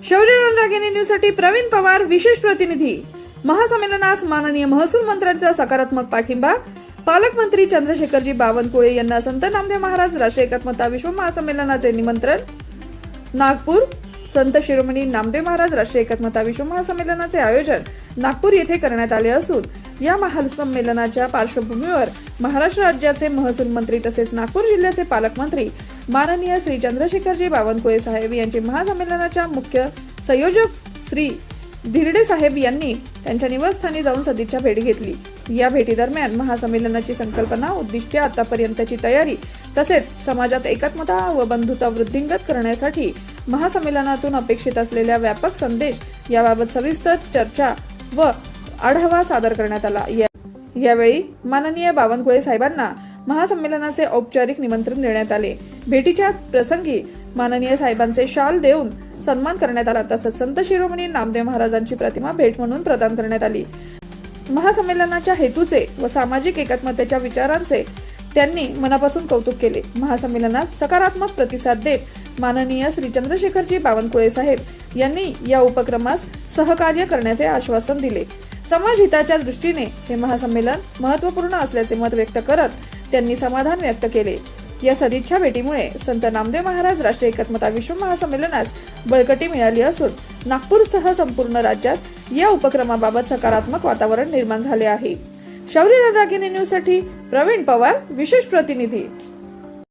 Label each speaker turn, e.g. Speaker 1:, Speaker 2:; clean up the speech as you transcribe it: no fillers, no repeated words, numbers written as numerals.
Speaker 1: शौर्य रणरागिणी न्यूज साठी प्रवीण पवार विशेष प्रतिनिधी। महासंमेलनास माननीय महसूल मंत्र्यांचा सकारात्मक पाठिंबा। पालकमंत्री चंद्रशेखरजी बावनकुळे यांना संत नामदेव महाराज राष्ट्रीय एकात्मता विश्व महासंमेलनाचे निमंत्रण। नागपूर संत शिरोमणी नामदेव महाराज राष्ट्रीय एकात्मता विश्व महासंमेलनाचे आयोजन नागपूर येथे करण्यात आले असून या महासंमेलनाच्या पार्श्वभूमीवर महाराष्ट्र राज्याचे महसूल मंत्री तसेच नागपूर जिल्ह्याचे पालकमंत्री माननीय श्री चंद्रशेखरजी बावनकुळे साहेब यांचे महासंमेलनाच्या मुख्य संयोजक श्री धिरडे साहेब यांनी त्यांच्या निवासस्थानी जाऊन सदिच्छा भेट घेतली। या भेटीदरम्यान महासंमेलनाची संकल्पना, उद्दिष्टे, आतापर्यंतची तयारी तसेच समाजात एकात्मता व बंधुता वृद्धिंगत करण्यासाठी महासंमेलनातून अपेक्षित असलेल्या व्यापक संदेश याबाबत सविस्तर चर्चा व आढावा सादर करण्यात आला। यावेळी माननीय बावनकुळे साहेबांना महासंमेलनाचे औपचारिक निमंत्रण देण्यात आले। भेटीच्या प्रसंगी माननीय साहेबांचे शाल देऊन सन्मान करण्यात आला तसंच संत शिरोमणी नामदेव महाराजांची प्रतिमा भेट म्हणून प्रदान करण्यात आली। महासंमेलनाच्या हेतूचे व सामाजिक एकात्मतेच्या विचारांचे त्यांनी मनापासून कौतुक केले। महासंमेलनास सकारात्मक प्रतिसाद देत माननीय श्री चंद्रशेखरजी बावनकुळे साहेब यांनी या उपक्रमास सहकार्य करण्याचे आश्वासन दिले। समाज हिताच्या दृष्टीने हे महासंमेलन महत्त्वपूर्ण असल्याचे मत व्यक्त करत त्यांनी समाधान व्यक्त केले। या सदिच्छा भेटीमुळे संत नामदेव महाराज राष्ट्रीय एकात्मता विश्व महासंमेलनास बळकटी मिळाली असून नागपूरसह संपूर्ण राज्यात या उपक्रमाबाबत सकारात्मक वातावरण निर्माण झाले आहे। शौर्य रणरागिणी न्यूज साठी प्रवीण पवार विशेष प्रतिनिधी।